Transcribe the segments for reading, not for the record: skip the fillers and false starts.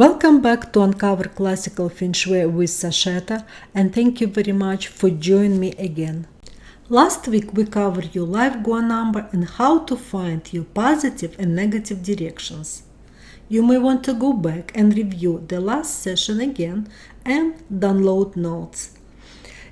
Welcome back to Uncover Classical Feng Shui with Sasheta, and thank you very much for joining me again. Last week we covered your life Gua number and how to find your positive and negative directions. You may want to go back and review the last session again and download notes.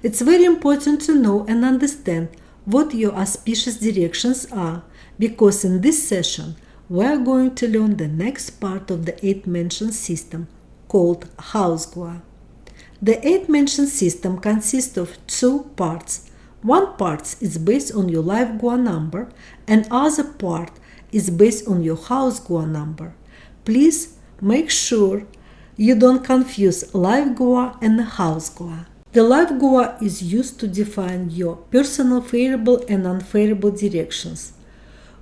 It's very important to know and understand what your auspicious directions are, because in this session we are going to learn the next part of the 8-mention system called House Gua. The 8-mention system consists of two parts. One part is based on your life Gua number and other part is based on your house Gua number. Please make sure you don't confuse life Gua and the house Gua. The life Gua is used to define your personal favorable and unfavorable directions.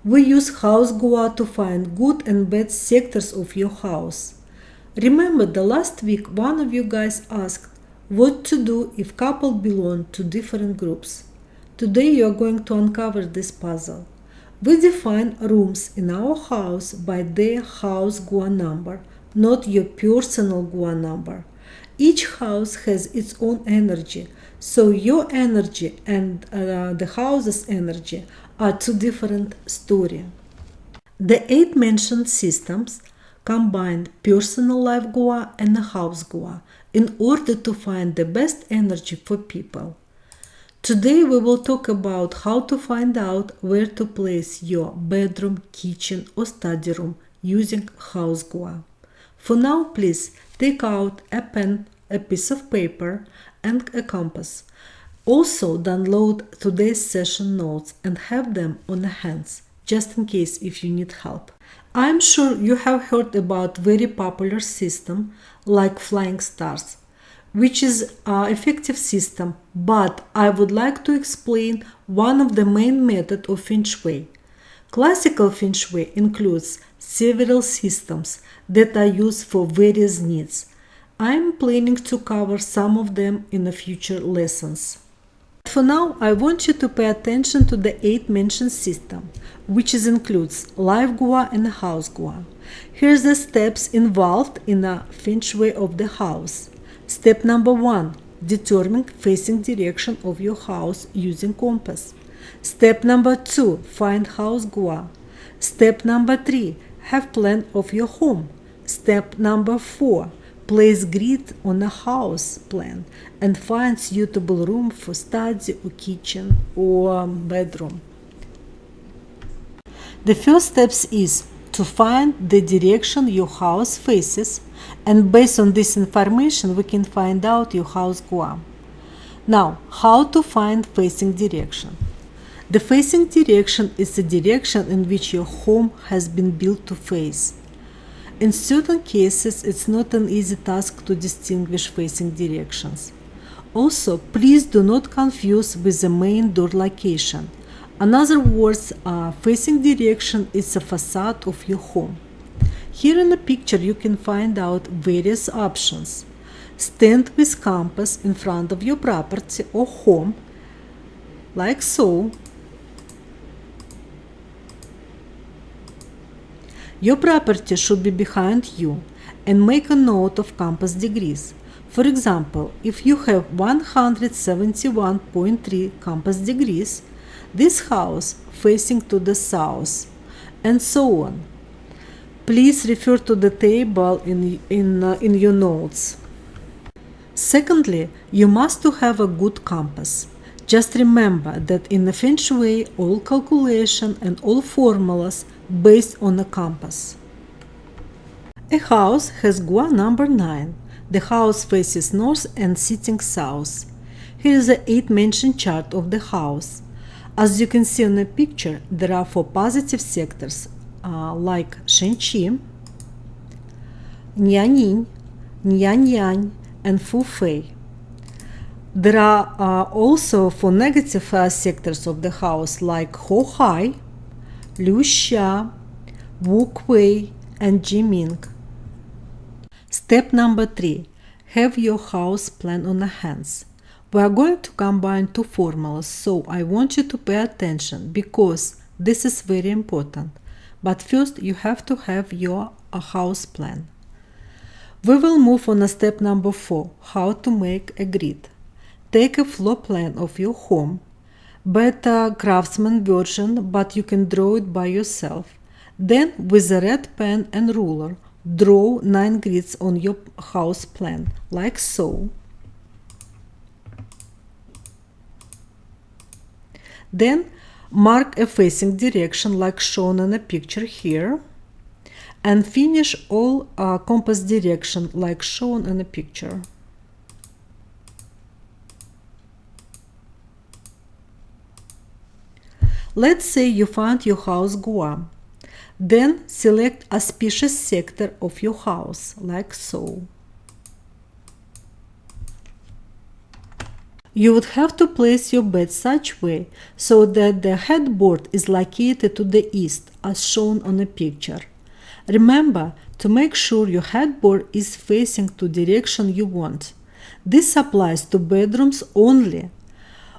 We use house Gua to find good and bad sectors of your house. Remember, the last week one of you guys asked what to do if couple belong to different groups. Today you are going to uncover this puzzle. We define rooms in our house by their house Gua number, not your personal Gua number. Each house has its own energy, so your energy and the house's energy are two different stories. The 8-mentioned systems combine personal life Gua and the house Gua in order to find the best energy for people. Today we will talk about how to find out where to place your bedroom, kitchen or study room using house Gua. For now, please take out a pen, a piece of paper and a compass. Also download today's session notes and have them on hands, just in case if you need help. I'm sure you have heard about very popular system like Flying Stars, which is an effective system, but I would like to explain one of the main methods of Feng Shui. Classical Feng Shui includes several systems that are used for various needs. I'm planning to cover some of them in the future lessons. For now, I want you to pay attention to the 8-mentioned system, which includes life Gua and house Gua. Here's the steps involved in the Feng Shui of the house. Step number 1. Determine facing direction of your house using compass. Step number 2. Find house Gua. Step number 3. Have plan of your home. Step number 4. Place grid on a house plan and find suitable room for study or kitchen or bedroom. The first step is to find the direction your house faces, and based on this information we can find out your house Gua. Now, how to find facing direction? The facing direction is the direction in which your home has been built to face. In certain cases, it's not an easy task to distinguish facing directions. Also, please do not confuse with the main door location. In other words, facing direction is the facade of your home. Here in the picture you can find out various options. Stand with compass in front of your property or home, like so. Your property should be behind you, and make a note of compass degrees. For example, if you have 171.3 compass degrees, this house facing to the south, and so on. Please refer to the table in your notes. Secondly, you must have a good compass. Just remember that in the Feng Shui, all calculation and all formulas based on a compass. A house has Gua number 9. The house faces north and sitting south. Here is the 8-mentioned chart of the house. As you can see in the picture, there are 4 positive sectors like Shen Qi, Nian Yang, and Fu Fei. There are also 4 negative sectors of the house like Ho Hai, Liu Xia, Wu Kuei, and Jiming. Step number 3. Have your house plan on the hands. We are going to combine 2 formulas, so I want you to pay attention because this is very important. But first you have to have your house plan. We will move on to step number 4, how to make a grid. Take a floor plan of your home, beta craftsman version, but you can draw it by yourself. Then, with a red pen and ruler, draw 9 grids on your house plan, like so. Then, mark a facing direction like shown in a picture here, and finish all compass direction like shown in a picture. Let's say you found your house Guam. Then select auspicious sector of your house, like so. You would have to place your bed such way so that the headboard is located to the east, as shown on the picture. Remember to make sure your headboard is facing to direction you want. This applies to bedrooms only.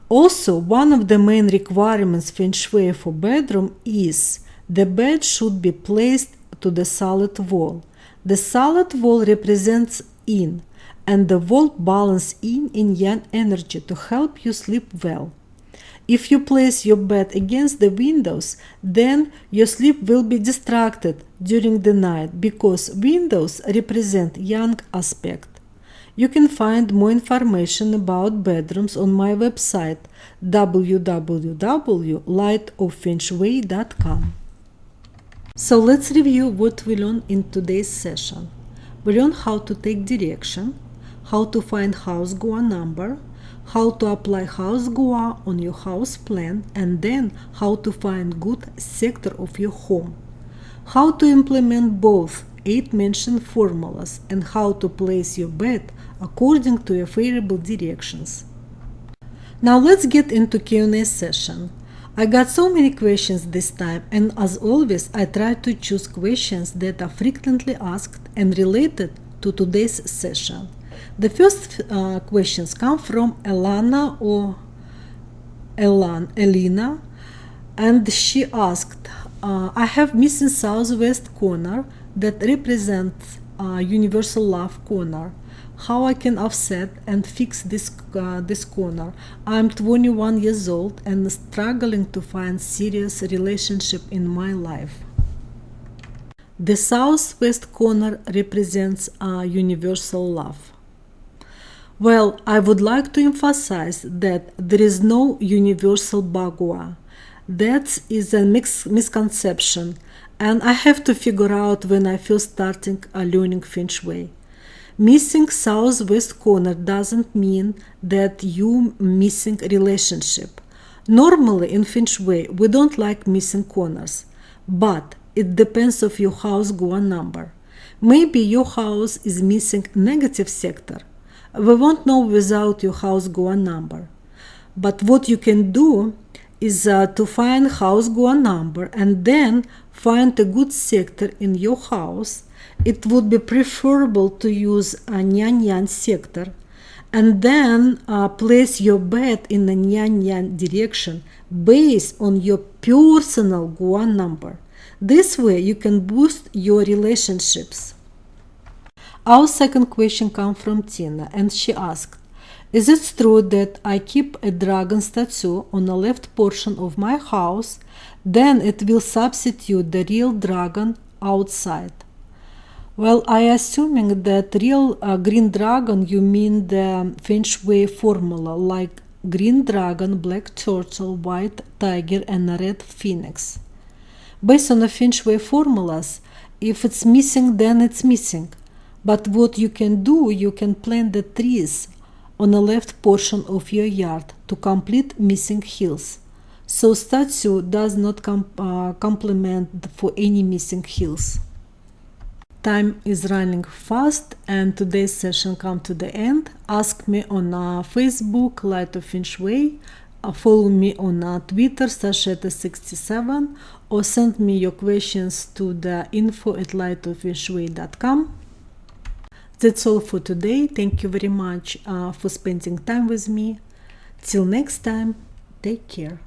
Also, one of the main requirements Feng Shui for bedroom is the bed should be placed to the solid wall. The solid wall represents yin, and the wall balance yin and yang energy to help you sleep well. If you place your bed against the windows, then your sleep will be distracted during the night because windows represent yang aspect. You can find more information about bedrooms on my website www.lightofengshui.com. So let's review what we learned in today's session. We learned how to take direction, how to find house Gua number, how to apply house Gua on your house plan, and then how to find good sector of your home, how to implement both 8 mentioned formulas, and how to place your bed according to your favorable directions. Now let's get into Q&A session. I got so many questions this time, and as always I try to choose questions that are frequently asked and related to today's session. The first questions come from Elena, and she asked, I have missing southwest corner that represents universal love corner. How I can offset and fix this corner? I'm 21 years old and struggling to find serious relationship in my life. The southwest corner represents universal love. Well, I would like to emphasize that there is no universal Bagua. That is a misconception, and I have to figure out when I feel starting learning Feng Shui. Missing southwest corner doesn't mean that you missing relationship. Normally in Feng Shui we don't like missing corners, but it depends of your house Gua number. Maybe your house is missing negative sector. We won't know without your house Gua number. But what you can do is to find house Gua number and then find a good sector in your house. It would be preferable to use a Nyan-Yan sector, and then place your bed in the Nyan-Yan direction based on your personal Gua number. This way you can boost your relationships. Our second question comes from Tina, and she asked, is it true that I keep a dragon statue on the left portion of my house, then it will substitute the real dragon outside? Well, I assuming that real green dragon you mean the Feng Shui formula like green dragon, black turtle, white tiger and a red phoenix. Based on the Feng Shui formulas, if it's missing then it's missing. But what you can do, you can plant the trees on the left portion of your yard to complete missing hills. So statue does not complement for any missing hills. Time is running fast and today's session comes to the end. Ask me on Facebook, Light of Feng Shui, follow me on Twitter, Sasheta67, or send me your questions to the info@lightofengshui.com. That's all for today. Thank you very much for spending time with me. Till next time, take care.